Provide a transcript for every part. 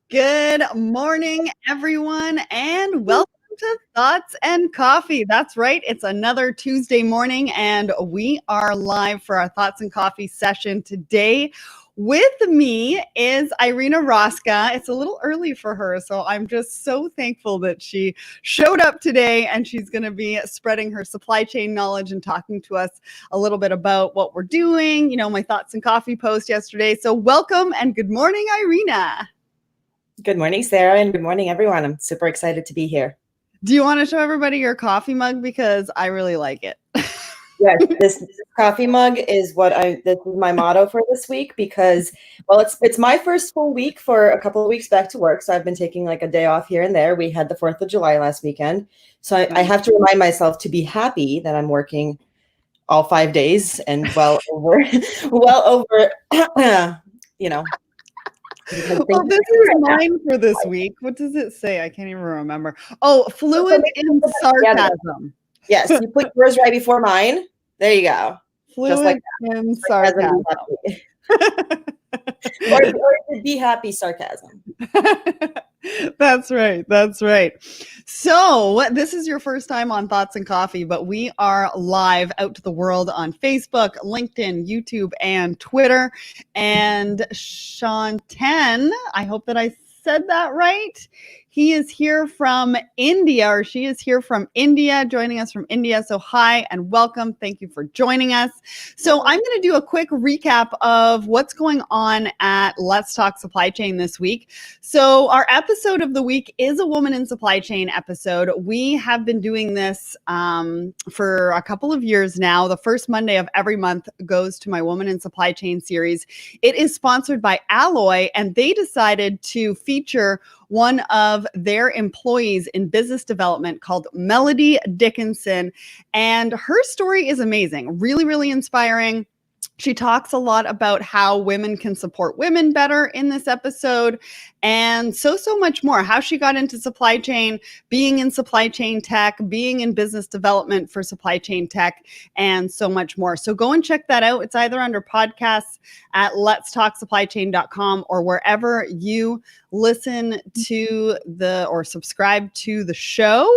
Good morning, everyone, and welcome to Thoughts and Coffee. That's right. It's another Tuesday morning, and we are live for our Thoughts and Coffee session today. With me is Irina Rosca. It's a little early for her, so I'm just so thankful that she showed up today, and she's going to be spreading her supply chain knowledge and talking to us a little bit about what we're doing. You know, my Thoughts and Coffee post yesterday. So welcome and good morning, Irina. Good morning, Sarah, and good morning, everyone. I'm super excited to be here. Do you want to show everybody your coffee mug? Because I really like it. Yes, this coffee mug is this is my motto for this week because, well, it's my first full week for a couple of weeks back to work. So I've been taking like a day off here and there. We had the 4th of July last weekend. So I have to remind myself to be happy that I'm working all 5 days and well over, you know. Well, this is mine for this week. What does it say? I can't even remember. Oh, fluent in sarcasm. Yes, you put yours right before mine. There you go. Fluent in sarcasm. or be happy sarcasm. That's right. That's right. So this is your first time on Thoughts and Coffee, but we are live out to the world on Facebook, LinkedIn, YouTube, and Twitter. And Sean 10, I hope that I said that right. He is here from India, or she is here from India, joining us from India. So hi and welcome. Thank you for joining us. So I'm going to do a quick recap of what's going on at Let's Talk Supply Chain this week. So our episode of the week is a Woman in Supply Chain episode. We have been doing this for a couple of years now. The first Monday of every month goes to my Woman in Supply Chain series. It is sponsored by Alloy, and they decided to feature one of their employees in business development called Melody Dickinson. And her story is amazing, really, really inspiring. She talks a lot about how women can support women better in this episode, and so much more. How she got into supply chain, being in supply chain tech, being in business development for supply chain tech, and so much more. So go and check that out. It's either under podcasts at letstalksupplychain.com or wherever you listen to or subscribe to the show.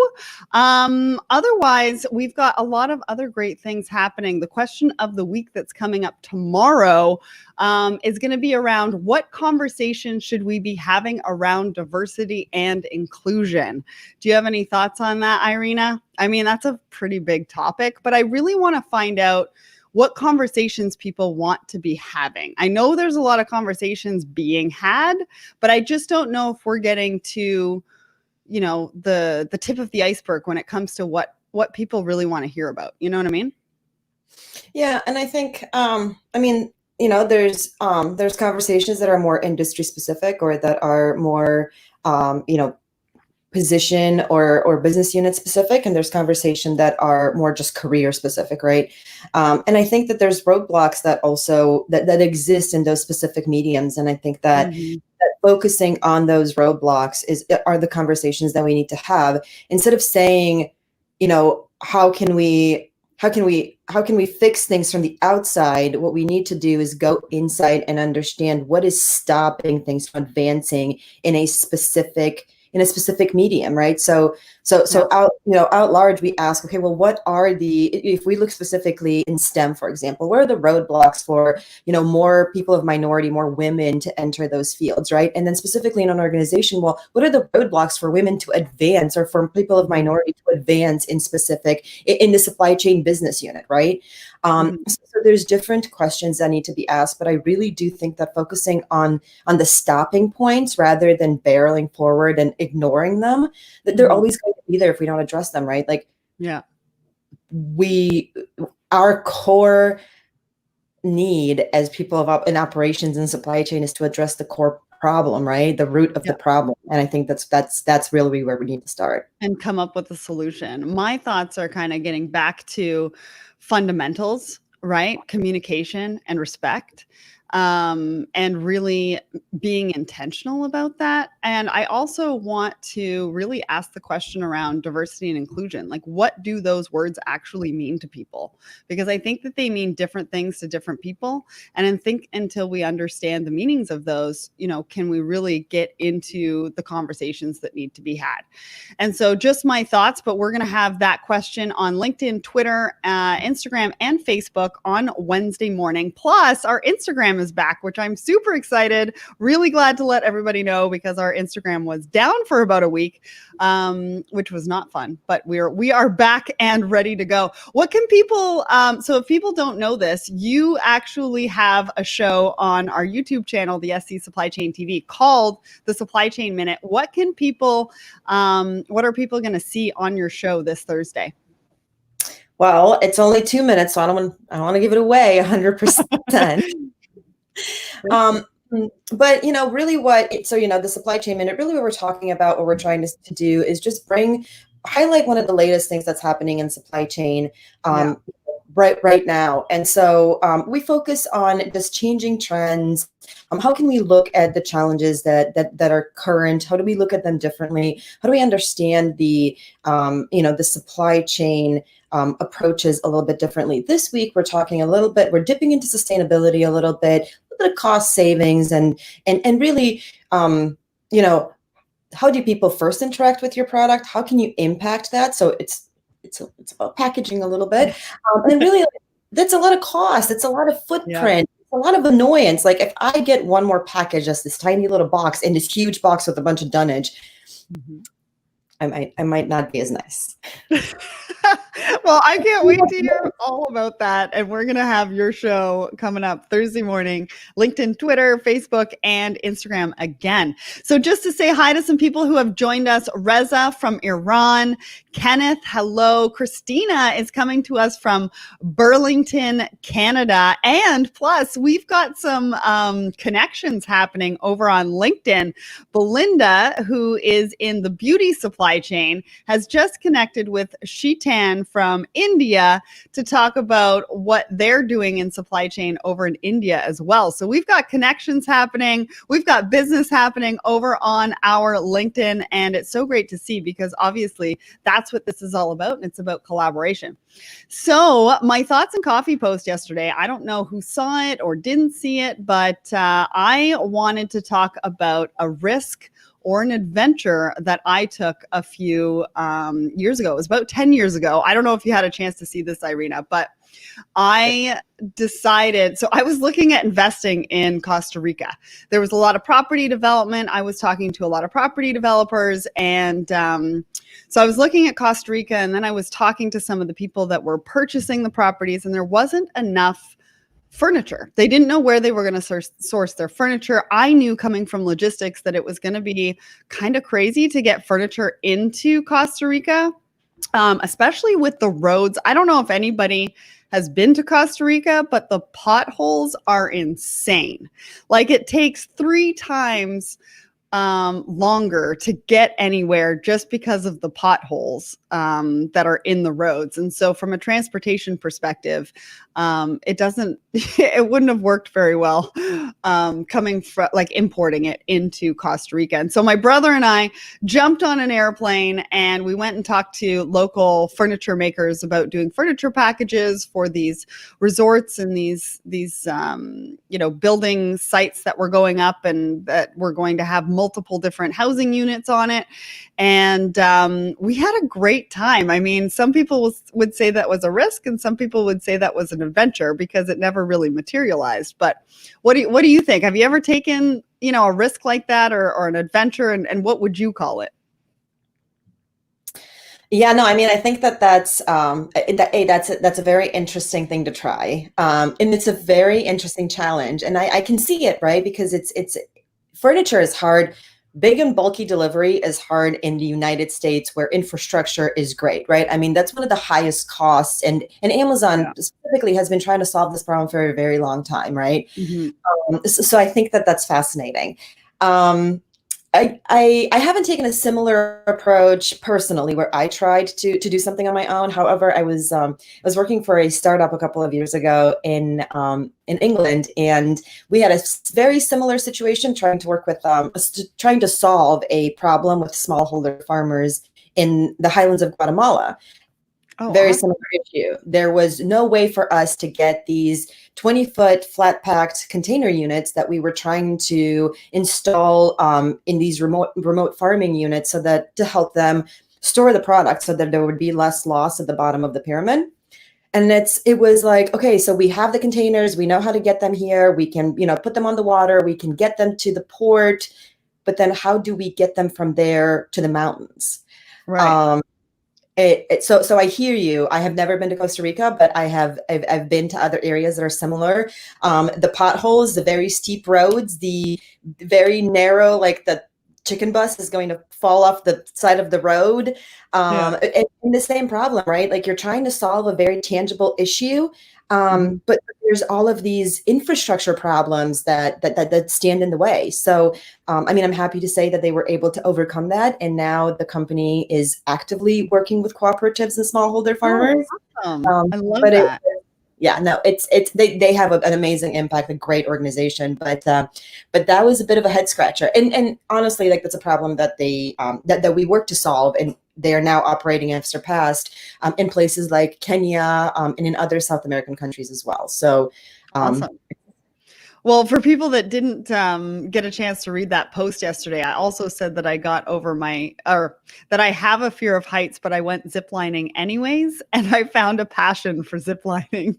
Otherwise, we've got a lot of other great things happening. The question of the week that's coming up tomorrow is going to be around what conversation should we be having around diversity and inclusion. Do you have any thoughts on that, Irina? I mean, that's a pretty big topic, but I really want to find out what conversations people want to be having. I know there's a lot of conversations being had, but I just don't know if we're getting to, you know, the tip of the iceberg when it comes to what people really want to hear about. You know what I mean? Yeah, and I think, you know, there's conversations that are more industry specific or that are more, you know, position or business unit specific, and there's conversation that are more just career specific, right? And I think that there's roadblocks that also that exist in those specific mediums, and I think that, that focusing on those roadblocks are the conversations that we need to have, instead of saying, you know, how can we fix things from the outside. What we need to do is go inside and understand what is stopping things from advancing in a specific medium, right? So out large, we ask, okay, well, if we look specifically in STEM, for example, what are the roadblocks for, you know, more people of minority, more women to enter those fields, right? And then specifically in an organization, well, what are the roadblocks for women to advance, or for people of minority to advance in the supply chain business unit, right? So there's different questions that need to be asked, but I really do think that focusing on the stopping points rather than barreling forward and ignoring them, that they're always going to be there if we don't address them, right? Like, yeah, our core need as people in operations and supply chain is to address the core problem, right? The root of the problem. And I think that's really where we need to start and come up with a solution. My thoughts are kind of getting back to fundamentals, right? Communication and respect. and really being intentional about that. And I also want to really ask the question around diversity and inclusion. Like, what do those words actually mean to people? Because I think that they mean different things to different people. And I think until we understand the meanings of those, can we really get into the conversations that need to be had? And so just my thoughts, but we're going to have that question on LinkedIn, Twitter, Instagram, and Facebook on Wednesday morning. Plus, our Instagram is back, which I'm super excited. Really glad to let everybody know because our Instagram was down for about a week, which was not fun. But we are back and ready to go. What can people? So if people don't know this, you actually have a show on our YouTube channel, the SC Supply Chain TV, called the Supply Chain Minute. What can people? What are people going to see on your show this Thursday? Well, it's only 2 minutes, so I don't want to give it away 100%. But really the Supply Chain Minute, really what we're talking about, what we're trying to do is just highlight one of the latest things that's happening in supply chain right now. And so we focus on just changing trends. How can we look at the challenges that are current? How do we look at them differently? How do we understand the supply chain approaches a little bit differently? This week, we're dipping into sustainability a little bit of cost savings and really, how do people first interact with your product? How can you impact that? So it's about packaging a little bit. And really, that's a lot of cost. It's a lot of footprint. A lot of annoyance. Like if I get one more package, just this tiny little box in this huge box with a bunch of dunnage, I might not be as nice. Well, I can't wait to hear all about that. And we're going to have your show coming up Thursday morning, LinkedIn, Twitter, Facebook, and Instagram again. So just to say hi to some people who have joined us, Reza from Iran, Kenneth, hello. Christina is coming to us from Burlington, Canada. And plus, we've got some connections happening over on LinkedIn. Belinda, who is in the beauty supply chain, has just connected with Shitan from India to talk about what they're doing in supply chain over in India as well. So we've got connections happening. We've got business happening over on our LinkedIn. And it's so great to see because obviously that's what this is all about. And it's about collaboration. So my thoughts and coffee post yesterday, I don't know who saw it or didn't see it, but I wanted to talk about a risk or an adventure that I took a few years ago. It was about 10 years ago. I don't know if you had a chance to see this, Irina, but I decided, so I was looking at investing in Costa Rica. There was a lot of property development. I was talking to a lot of property developers. And so I was looking at Costa Rica, and then I was talking to some of the people that were purchasing the properties, and there wasn't enough furniture. They didn't know where they were going to source their furniture. I knew coming from logistics that it was going to be kind of crazy to get furniture into Costa Rica, especially with the roads. I don't know if anybody has been to Costa Rica, but the potholes are insane. Like it takes 3 times longer to get anywhere just because of the potholes that are in the roads. And so from a transportation perspective, it wouldn't have worked very well coming from importing it into Costa Rica. And so my brother and I jumped on an airplane and we went and talked to local furniture makers about doing furniture packages for these resorts and these building sites that were going up and that were going to have multiple different housing units on it. And we had a great time. I mean, some people would say that was a risk and some people would say that was an adventure because it never really materialized. But what do you think? Have you ever taken, a risk like that or an adventure, and what would you call it? Yeah, no, I mean, I think that's a very interesting thing to try. And it's a very interesting challenge. And I can see it, right? Because it's furniture is hard. Big and bulky delivery is hard in the United States where infrastructure is great, right? I mean, that's one of the highest costs. And Amazon specifically has been trying to solve this problem for a very long time, right? Mm-hmm. So I think that's fascinating. I haven't taken a similar approach personally where I tried to do something on my own. However, I was working for a startup a couple of years ago in England, and we had a very similar situation trying to work with trying to solve a problem with smallholder farmers in the highlands of Guatemala. Oh, Very awesome. similar issue. There was no way for us to get these 20-foot flat packed container units that we were trying to install in these remote farming units, so that to help them store the product so that there would be less loss at the bottom of the pyramid. And it was like, okay, so we have the containers, we know how to get them here, we can, put them on the water, we can get them to the port, but then how do we get them from there to the mountains? Right. So I hear you. I have never been to Costa Rica, but I've been to other areas that are similar. The potholes, the very steep roads, the very narrow, like the chicken bus is going to fall off the side of the road. Yeah. And the same problem, right? Like you're trying to solve a very tangible issue, Mhm. but there's all of these infrastructure problems that stand in the way. So I mean, I'm happy to say that they were able to overcome that, and now the company is actively working with cooperatives and smallholder Oh, farmers. awesome. I love But that. yeah, no, they have an amazing impact, a great organization, but that was a bit of a head scratcher, and honestly, like that's a problem that that we work to solve, and they are now operating and have surpassed in places like Kenya and in other South American countries as well. So. Um, Awesome. Well, for people that didn't get a chance to read that post yesterday, I also said that I got over or that I have a fear of heights, but I went ziplining anyways, and I found a passion for ziplining,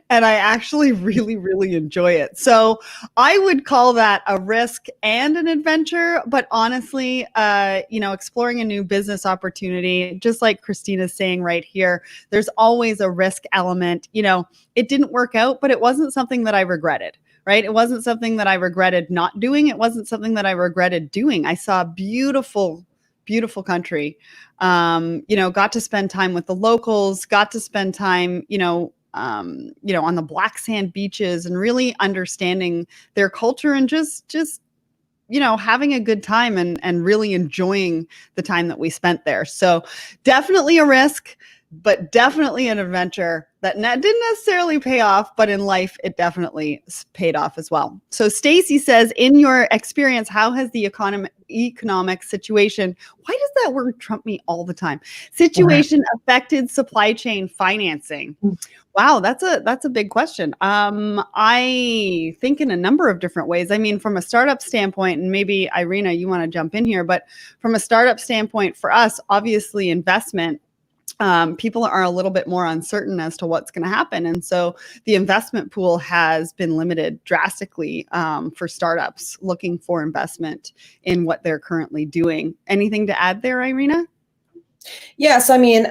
and I actually really, really enjoy it. So I would call that a risk and an adventure, but honestly, exploring a new business opportunity, just like Christina's saying right here, there's always a risk element. It didn't work out, but it wasn't something that I regretted, right? It wasn't something that I regretted not doing. It wasn't something that I regretted doing. I saw beautiful, beautiful country. Got to spend time with the locals, got to spend time, on the black sand beaches and really understanding their culture and just having a good time and really enjoying the time that we spent there. So definitely a risk, but definitely an adventure that didn't necessarily pay off, but in life it definitely paid off as well. So Stacy says, in your experience, how has the economic situation, why does that word trump me all the time, situation affected supply chain financing? Wow, that's a big question. I think in a number of different ways. I mean, from a startup standpoint, and maybe Irina, you want to jump in here, but from a startup standpoint, for us, obviously investment, people are a little bit more uncertain as to what's going to happen. And so the investment pool has been limited drastically for startups looking for investment in what they're currently doing. Anything to add there, Irina? Yes, I mean,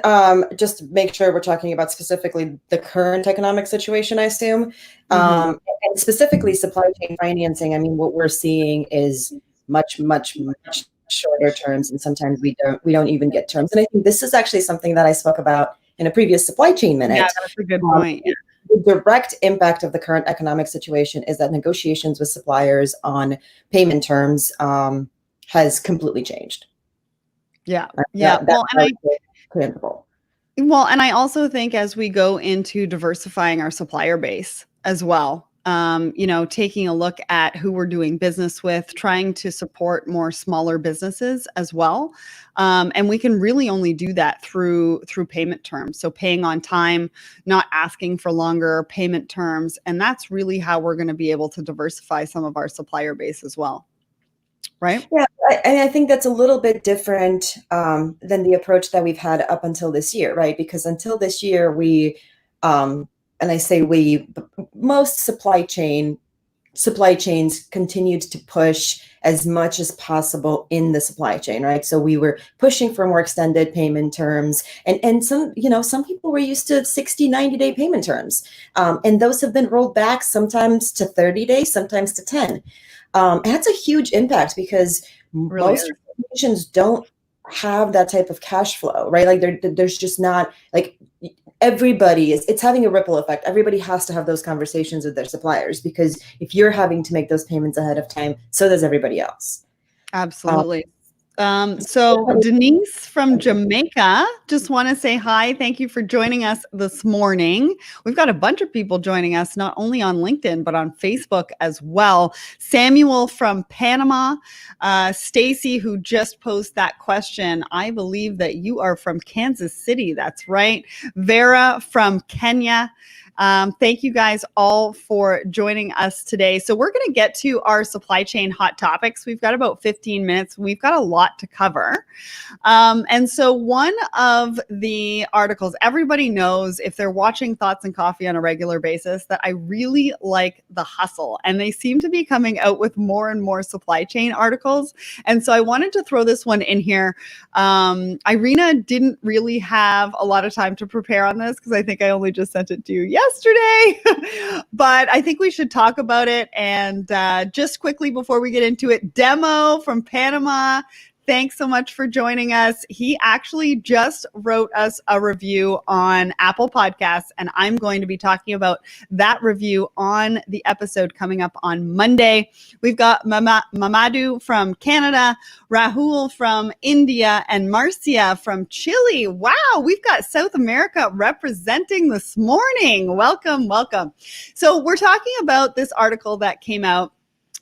just to make sure we're talking about specifically the current economic situation, I assume, Mm-hmm. and specifically supply chain financing. I mean, what we're seeing is much, much, much shorter terms, and sometimes we don't even get terms. And I think this is actually something that I spoke about in a previous supply chain Yeah, minute. that's a good point. Yeah. The direct impact of the current economic situation is that negotiations with suppliers on payment terms has completely changed. Yeah. Yeah. That's tangible. Well, and I also think as we go into diversifying our supplier base as well, taking a look at who we're doing business with, trying to support more smaller businesses as well. And we can really only do that through payment terms. So paying on time, not asking for longer payment terms. And that's really how we're going to be able to diversify some of our supplier base as well. Right? Yeah, I think that's a little bit different than the approach that we've had up until this year, right? Because until this year, and I say most supply chains continued to push as much as possible in the supply chain, right? So we were pushing for more extended payment terms, and some people were used to 60, 90-day payment terms, and those have been rolled back sometimes to 30 days, sometimes to 10. And that's a huge impact because Really most is. organizations don't have that type of cash flow, right? Like there's just not like it's having a ripple effect. Everybody has to have those conversations with their suppliers because if you're having to make those payments ahead of time, so does everybody else. Absolutely. So Denise from Jamaica, just want to say hi. Thank you for joining us this morning. We've got a bunch of people joining us, not only on LinkedIn, but on Facebook as well. Samuel from Panama, Stacy, who just posed that question. I believe that you are from Kansas City. That's right. Vera from Kenya. Thank you guys all for joining us today. So we're going to get to our supply chain hot topics. We've got about 15 minutes. We've got a lot to cover. And so one of the articles, everybody knows if they're watching Thoughts and Coffee on a regular basis, that I really like the hustle. And they seem to be coming out with more and more supply chain articles. And so I wanted to throw this one in here. Irina didn't really have a lot of time to prepare on this because I think I only just sent it to you yesterday, but I think we should talk about it. And just quickly before we get into it, Demo from Panama, thanks so much for joining us. He actually just wrote us a review on Apple Podcasts, and I'm going to be talking about that review on the episode coming up on Monday. We've got Mamadou from Canada, Rahul from India, and Marcia from Chile. Wow, we've got South America representing this morning. Welcome, welcome. So we're talking about this article that came out.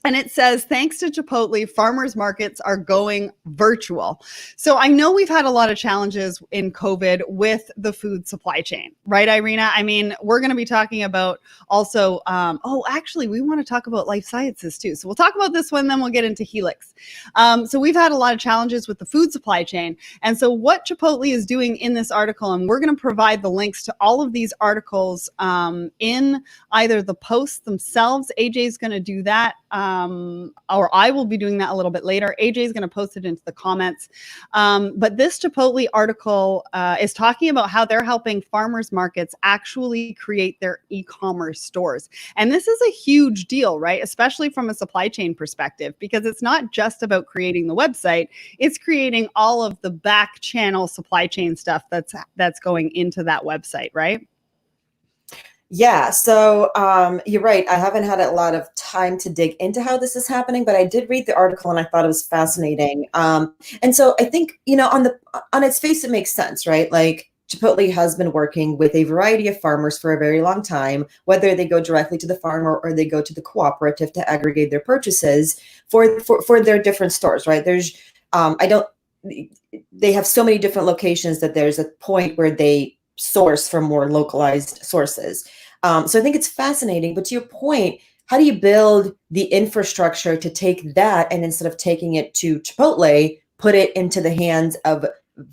And it says, thanks to Chipotle, farmers markets are going virtual. So I know we've had a lot of challenges in COVID with the food supply chain, right, Irina? I mean, we're going to be talking about also, actually, we want to talk about life sciences too. So we'll talk about this one, then we'll get into Helix. So we've had a lot of challenges with the food supply chain. And so what Chipotle is doing in this article, and we're going to provide the links to all of these articles in either the posts themselves. AJ's going to do that. Or I will be doing that a little bit later. AJ is going to post it into the comments. But this Chipotle article is talking about how they're helping farmers markets actually create their e-commerce stores. And this is a huge deal, right? Especially from a supply chain perspective, because it's not just about creating the website, it's creating all of the back channel supply chain stuff that's going into that website, right? Yeah, so you're right. I haven't had a lot of time to dig into how this is happening, but I did read the article and I thought it was fascinating. And so I think, on its face, it makes sense, right? Like Chipotle has been working with a variety of farmers for a very long time, whether they go directly to the farmer or they go to the cooperative to aggregate their purchases for their different stores, right? They have so many different locations that there's a point where they source from more localized sources. So I think it's fascinating, but to your point, how do you build the infrastructure to take that and instead of taking it to Chipotle, put it into the hands of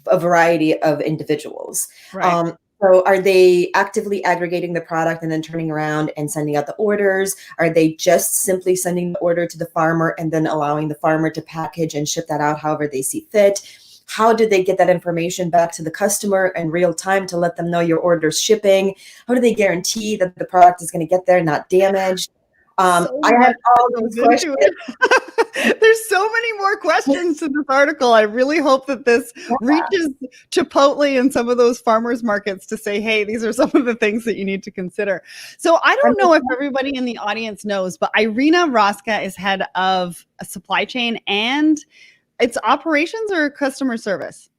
a variety of individuals? Right. So are they actively aggregating the product and then turning around and sending out the orders? Are they just simply sending the order to the farmer and then allowing the farmer to package and ship that out however they see fit? How do they get that information back to the customer in real time to let them know your order's shipping? How do they guarantee that the product is going to get there, not damaged? I have all these questions. There's so many more questions to this article. I really hope that this reaches Chipotle and some of those farmers markets to say, hey, these are some of the things that you need to consider. So I don't know if everybody in the audience knows, but Irina Rosca is head of a supply chain, and it's operations or customer service?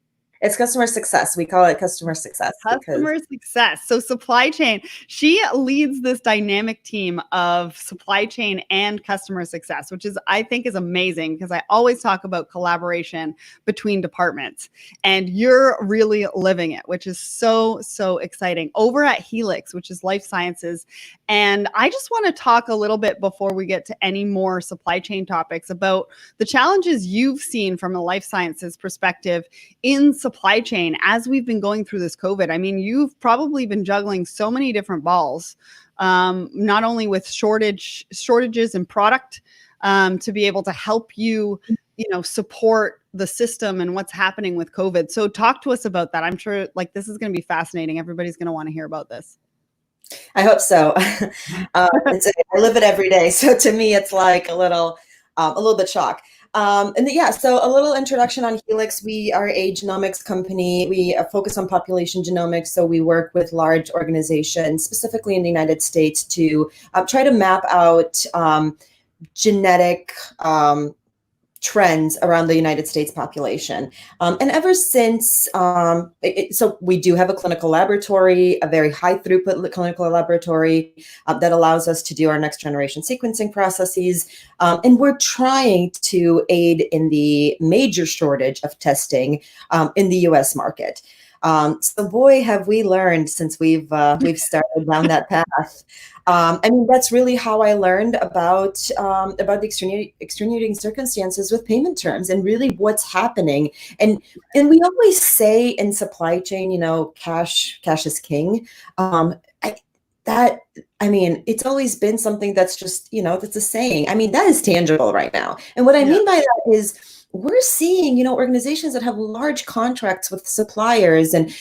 It's customer success. We call it customer success. Customer success. So supply chain, she leads this dynamic team of supply chain and customer success, which is, I think, is amazing because I always talk about collaboration between departments, and you're really living it, which is so, so exciting over at Helix, which is life sciences. And I just want to talk a little bit before we get to any more supply chain topics about the challenges you've seen from a life sciences perspective in supply chain as we've been going through this COVID. I mean, you've probably been juggling so many different balls, not only with shortages in product to be able to help you, support the system and what's happening with COVID. So talk to us about that. I'm sure this is going to be fascinating. Everybody's going to want to hear about this. I hope so. I live it every day. So to me, it's like a little bit shock. So a little introduction on Helix. We are a genomics company. We focus on population genomics. So we work with large organizations, specifically in the United States, to try to map out genetic trends around the United States population. And ever since, so we do have a clinical laboratory, a very high throughput clinical laboratory that allows us to do our next generation sequencing processes. And we're trying to aid in the major shortage of testing in the US market. So boy, have we learned since we've started down that path. I mean, that's really how I learned about the extenuating circumstances with payment terms and really what's happening. And we always say in supply chain, you know, cash is king. I mean, it's always been something that's just, you know, that's a saying. I mean, that is tangible right now. And what I mean by that is we're seeing, you know, organizations that have large contracts with suppliers and,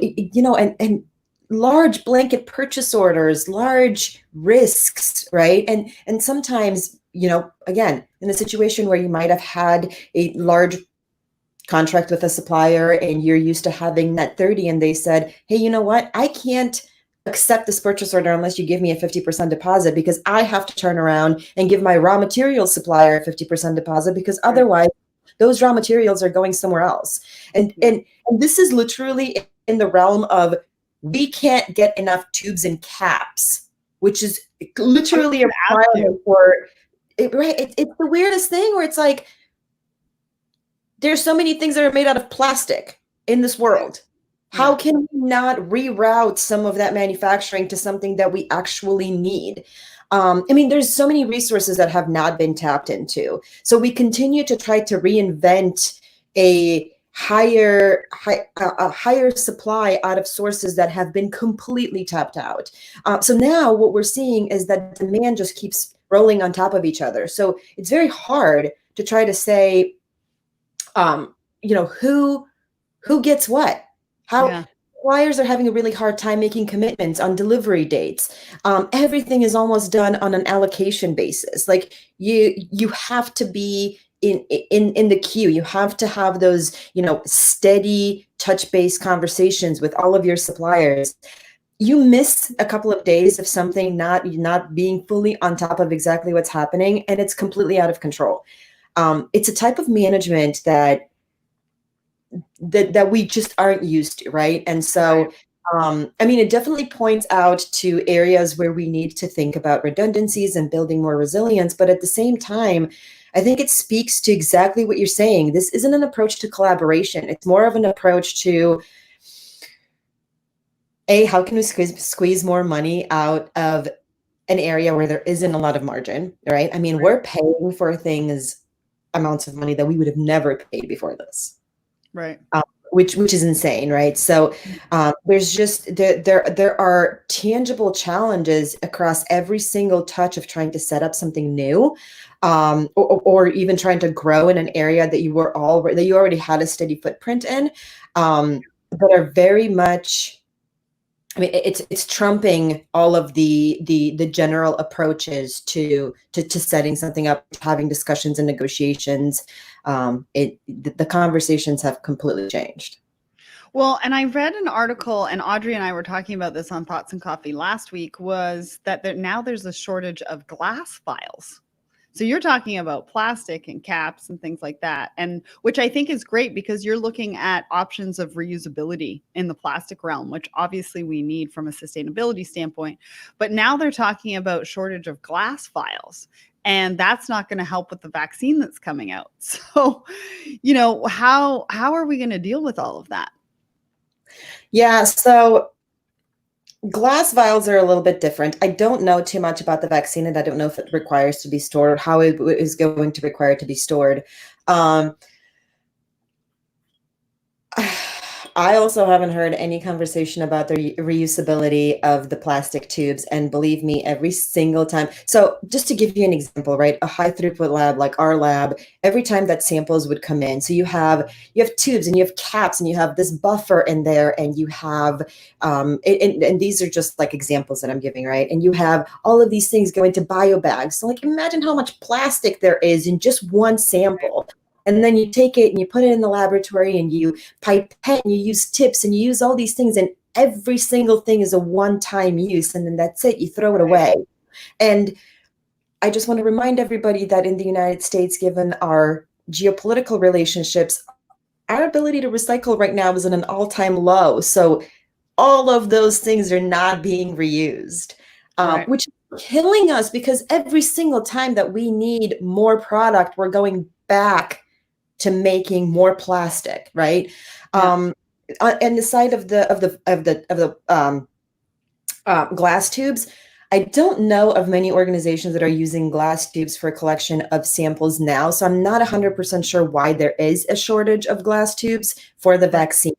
you know, and large blanket purchase orders, large risks, right? And sometimes, you know, again, in a situation where you might have had a large contract with a supplier and you're used to having net 30 and they said, hey, you know what? I can't accept this purchase order unless you give me a 50% deposit because I have to turn around and give my raw materials supplier a 50% deposit because otherwise those raw materials are going somewhere else. And this is literally in the realm of we can't get enough tubes and caps, which is literally a requirement for it, right? It's the weirdest thing where it's like there's so many things that are made out of plastic in this world. How can we not reroute some of that manufacturing to something that we actually need? I mean, there's so many resources that have not been tapped into. So we continue to try to reinvent a higher supply out of sources that have been completely tapped out. So now what we're seeing is that demand just keeps rolling on top of each other. So it's very hard to try to say, you know, who gets what. How suppliers are having a really hard time making commitments on delivery dates. Everything is almost done on an allocation basis. Like you have to be in the queue. You have to have those, you know, steady touch-based conversations with all of your suppliers. You miss a couple of days of something not being fully on top of exactly what's happening, and it's completely out of control. It's a type of management that we just aren't used to, right? And so, I mean, it definitely points out to areas where we need to think about redundancies and building more resilience. But at the same time, I think it speaks to exactly what you're saying. This isn't an approach to collaboration. It's more of an approach to, how can we squeeze more money out of an area where there isn't a lot of margin, right? I mean, we're paying for things, amounts of money that we would have never paid before this. Right. Which is insane, right? So there's just there are tangible challenges across every single touch of trying to set up something new, or even trying to grow in an area that you already had a steady footprint in, that are very much. I mean, it's trumping all of the general approaches to setting something up, having discussions and negotiations. The conversations have completely changed. Well, and I read an article, and Audrey and I were talking about this on Thoughts and Coffee last week, was that now there's a shortage of glass vials. So you're talking about plastic and caps and things like that, and which I think is great because you're looking at options of reusability in the plastic realm, which obviously we need from a sustainability standpoint. But now they're talking about shortage of glass vials, and that's not going to help with the vaccine that's coming out. So, you know, how are we going to deal with all of that? Yeah, so glass vials are a little bit different. I don't know too much about the vaccine, and I don't know if it requires to be stored or how it is going to require to be stored. I also haven't heard any conversation about the reusability of the plastic tubes. And believe me, every single time. So just to give you an example, right? A high throughput lab like our lab, every time that samples would come in. So you have tubes and you have caps and you have this buffer in there and you have, and these are just like examples that I'm giving, right? And you have all of these things go into bio bags. So like imagine how much plastic there is in just one sample. And then you take it and you put it in the laboratory and you pipette and you use tips and you use all these things, and every single thing is a one-time use, and then that's it. You throw it away. And I just want to remind everybody that in the United States, given our geopolitical relationships, our ability to recycle right now is at an all-time low. So all of those things are not being reused, Right. which is killing us because every single time that we need more product, we're going back to making more plastic, right? Yeah. And the side of the glass tubes, I don't know of many organizations that are using glass tubes for collection of samples now. So I'm not 100% sure why there is a shortage of glass tubes for the Right. vaccine.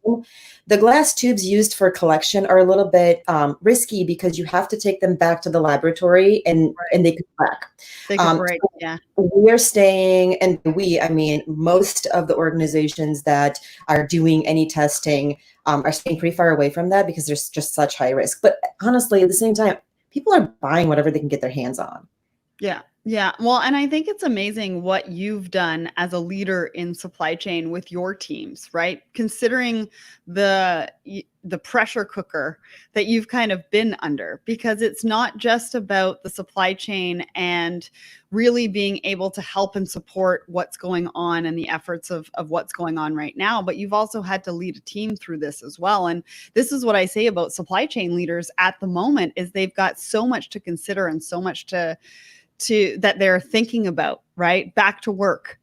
The glass tubes used for collection are a little bit risky because you have to take them back to the laboratory and they could crack. They could break. Yeah. We're staying, and I mean, most of the organizations that are doing any testing are staying pretty far away from that because there's just such high risk. But honestly, at the same time, people are buying whatever they can get their hands on. Yeah. Yeah. Well, and I think it's amazing what you've done as a leader in supply chain with your teams, right? Considering the pressure cooker that you've kind of been under, because it's not just about the supply chain and really being able to help and support what's going on and the efforts of what's going on right now, but you've also had to lead a team through this as well. And this is what I say about supply chain leaders at the moment is they've got so much to consider and so much to that they're thinking about, right? Back to work,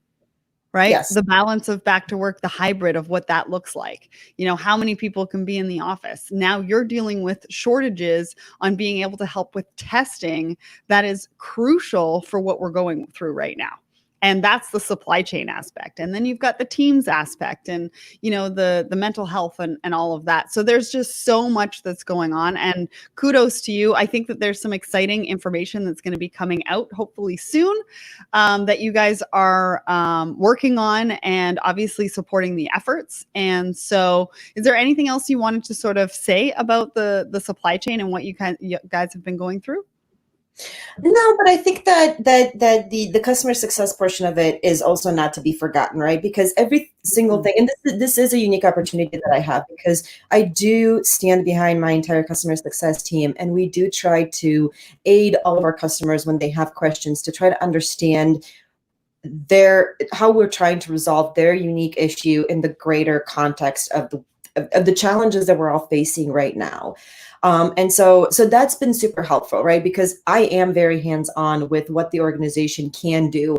right? Yes. The balance of back to work, the hybrid of what that looks like. You know, how many people can be in the office? Now you're dealing with shortages on being able to help with testing that is crucial for what we're going through right now. And that's the supply chain aspect. And then you've got the teams aspect and, you know, the mental health and all of that. So there's just so much that's going on. And kudos to you. I think that there's some exciting information that's going to be coming out hopefully soon that you guys are working on and obviously supporting the efforts. And so is there anything else you wanted to sort of say about the supply chain and what you guys have been going through? No, but I think that the customer success portion of it is also not to be forgotten, right? Because every single thing, and this is a unique opportunity that I have because I do stand behind my entire customer success team, and we do try to aid all of our customers when they have questions to try to understand how we're trying to resolve their unique issue in the greater context of the challenges that we're all facing right now. And so that's been super helpful, right? Because I am very hands-on with what the organization can do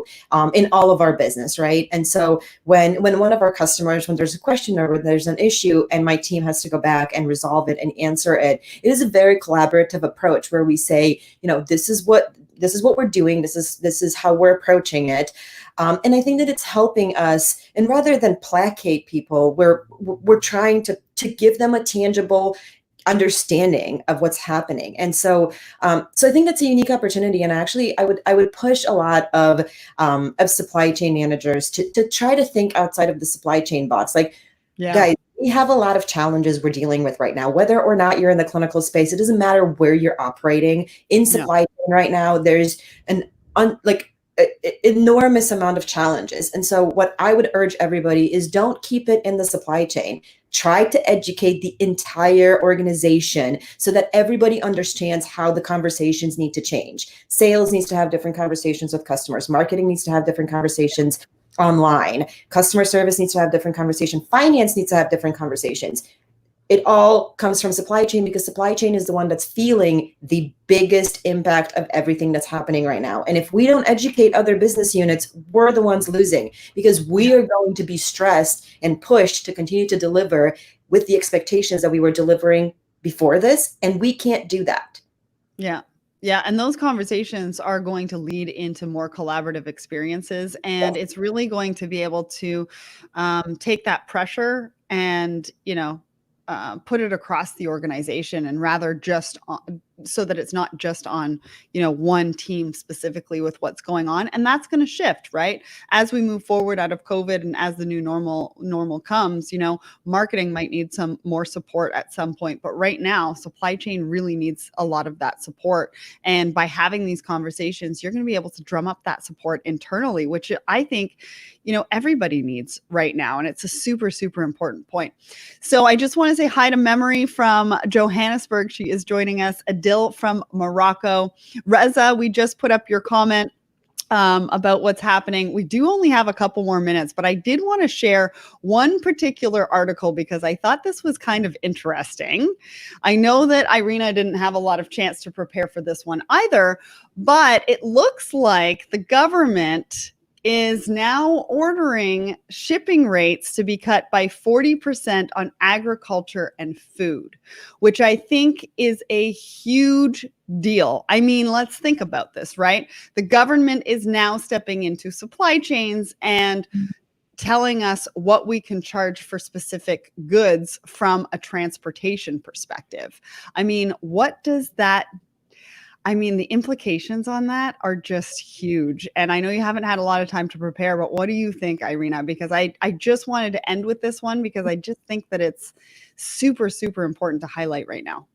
in all of our business, right? And so when one of our customers, when there's a question or when there's an issue and my team has to go back and resolve it and answer it, it is a very collaborative approach where we say, you know, this is what we're doing. This is how we're approaching it. And I think that it's helping us. And rather than placate people, we're trying to give them a tangible understanding of what's happening. And so I think that's a unique opportunity. And actually, I would push a lot of supply chain managers to try to think outside of the supply chain box. Like, Yeah. guys, we have a lot of challenges we're dealing with right now. Whether or not you're in the clinical space, it doesn't matter where you're operating in No. supply chain right now. There's enormous amount of challenges. And so what I would urge everybody is don't keep it in the supply chain. Try to educate the entire organization so that everybody understands how the conversations need to change. Sales needs to have different conversations with customers. Marketing needs to have different conversations online. Customer service needs to have different conversations. Finance needs to have different conversations. It all comes from supply chain because supply chain is the one that's feeling the biggest impact of everything that's happening right now. And if we don't educate other business units, we're the ones losing because we are going to be stressed and pushed to continue to deliver with the expectations that we were delivering before this. And we can't do that. Yeah. Yeah. And those conversations are going to lead into more collaborative experiences. And it's really going to be able to take that pressure and, you know, put it across the organization and rather just so that it's not just on, you know, one team specifically with what's going on. And that's going to shift, right? As we move forward out of COVID and as the new normal comes, you know, marketing might need some more support at some point. But right now, supply chain really needs a lot of that support. And by having these conversations, you're going to be able to drum up that support internally, which I think, you know, everybody needs right now. And it's a super, super important point. So I just want to say hi to Memory from Johannesburg. She is joining us. Adil Brazil from Morocco. Reza, we just put up your comment about what's happening. We do only have a couple more minutes, but I did want to share one particular article because I thought this was kind of interesting. I know that Irina didn't have a lot of chance to prepare for this one either, but it looks like the government is now ordering shipping rates to be cut by 40% on agriculture and food, which I think is a huge deal. I mean, let's think about this, right? The government is now stepping into supply chains and telling us what we can charge for specific goods from a transportation perspective. I mean, what does that the implications on that are just huge. And I know you haven't had a lot of time to prepare, but what do you think, Irina? Because I just wanted to end with this one because I just think that it's super, super important to highlight right now.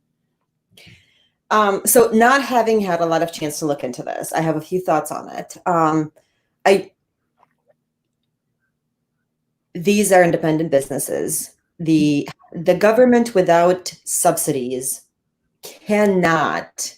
So not having had a lot of chance to look into this, I have a few thoughts on it. These are independent businesses. The government without subsidies cannot,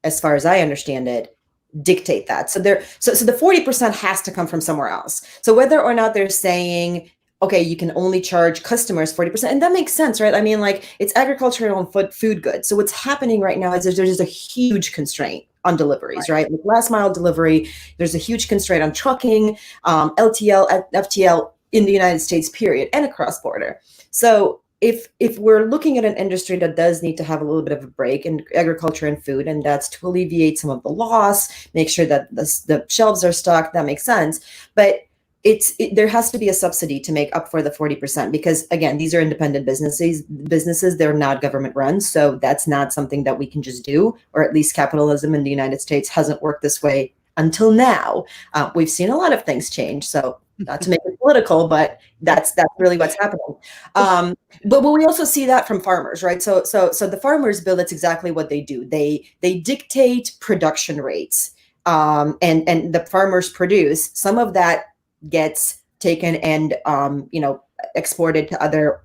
as far as I understand it, dictate that. So the 40% has to come from somewhere else. So whether or not they're saying, okay, you can only charge customers 40%, and that makes sense, right? I mean, like, it's agricultural and food goods. So what's happening right now is there's just a huge constraint on deliveries, right? Like last mile delivery, there's a huge constraint on trucking, LTL, FTL in the United States, period, and across border. So if we're looking at an industry that does need to have a little bit of a break in agriculture and food, and that's to alleviate some of the loss, make sure that the shelves are stocked, that makes sense. But there has to be a subsidy to make up for the 40%, because again, these are independent businesses, they're not government run. So that's not something that we can just do, or at least capitalism in the United States hasn't worked this way until now. We've seen a lot of things change. So not to make it political, but that's really what's happening. But we also see that from farmers, right? So the farmers bill, that's exactly what they do. They dictate production rates, and the farmers produce. Some of that gets taken and exported to other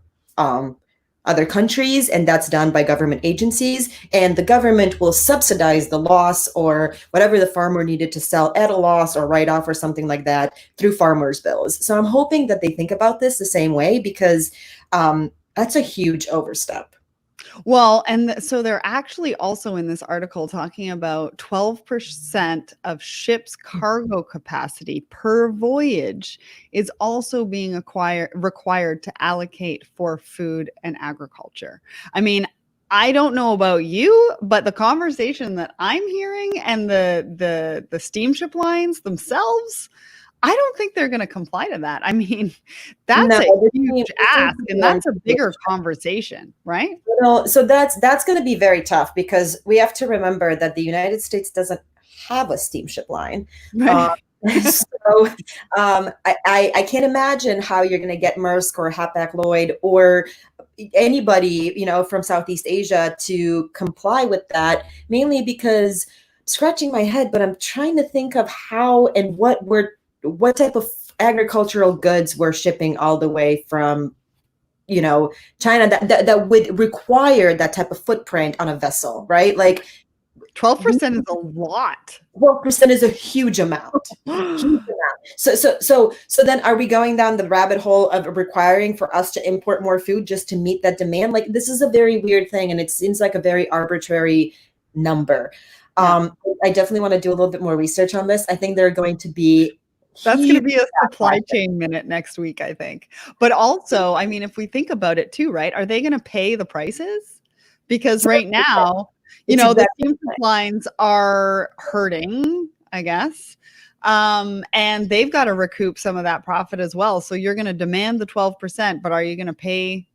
countries, and that's done by government agencies, and the government will subsidize the loss or whatever the farmer needed to sell at a loss or write off or something like that through farmers' bills. So I'm hoping that they think about this the same way, because that's a huge overstep. Well, and so they're actually also in this article talking about 12% of ships' cargo capacity per voyage is also being required to allocate for food and agriculture. I mean, I don't know about you, but the conversation that I'm hearing and the steamship lines themselves, I don't think they're going to comply to that. I mean, that's a huge ask, and that's a bigger conversation, right? So that's going to be very tough, because we have to remember that the United States doesn't have a steamship line. Right. I can't imagine how you're going to get Maersk or Hapag-Lloyd or anybody, from Southeast Asia to comply with that, mainly because, scratching my head, but I'm trying to think of how and what type of agricultural goods we're shipping all the way from, China that would require that type of footprint on a vessel, right? Like 12% is a lot. 12% is a huge amount. Huge amount. So then are we going down the rabbit hole of requiring for us to import more food just to meet that demand? Like, this is a very weird thing, and it seems like a very arbitrary number. Yeah. I definitely want to do a little bit more research on this. I think there are going to be That's going to be a supply chain minute next week, I think. But also, I mean, if we think about it too, right? Are they going to pay the prices? Because right now, the steamship lines are hurting, I guess. And they've got to recoup some of that profit as well. So you're going to demand the 12%, but are you going to pay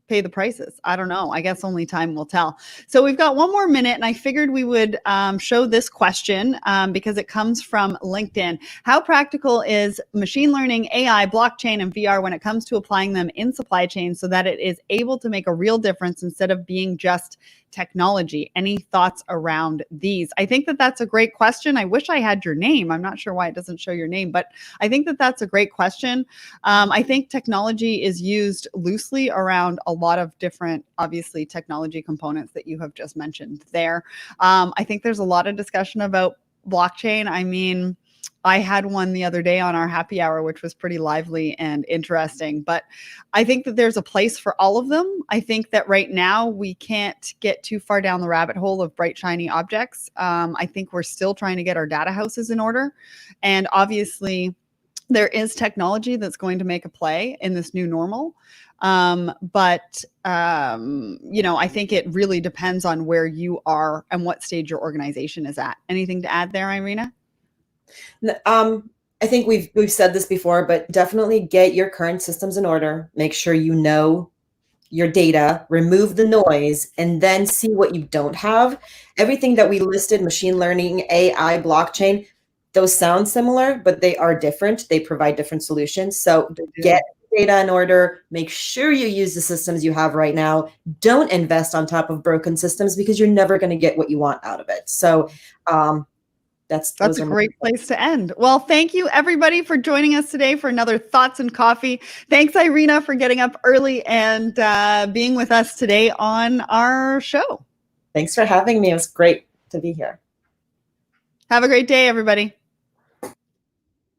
the prices? I don't know. I guess only time will tell. So we've got one more minute, and I figured we would show this question because it comes from LinkedIn. How practical is machine learning, AI, blockchain, and VR when it comes to applying them in supply chain so that it is able to make a real difference instead of being just technology. Any thoughts around these? I think that that's a great question. I wish I had your name. I'm not sure why it doesn't show your name, but I think that that's a great question. I think technology is used loosely around a lot of different, obviously, technology components that you have just mentioned there. I think there's a lot of discussion about blockchain. I mean, I had one the other day on our happy hour, which was pretty lively and interesting. But I think that there's a place for all of them. I think that right now we can't get too far down the rabbit hole of bright, shiny objects. I think we're still trying to get our data houses in order. And obviously, there is technology that's going to make a play in this new normal. But I think it really depends on where you are and what stage your organization is at. Anything to add there, Irina? I think we've said this before, but definitely get your current systems in order. Make sure you know your data, remove the noise, and then see what you don't have. Everything that we listed, machine learning, AI, blockchain, those sound similar, but they are different. They provide different solutions. So get data in order, make sure you use the systems you have right now. Don't invest on top of broken systems because you're never going to get what you want out of it. So that's a great place to end. Well, thank you everybody for joining us today for another Thoughts and Coffee. Thanks, Irina, for getting up early and being with us today on our show. Thanks for having me. It was great to be here. Have a great day, everybody.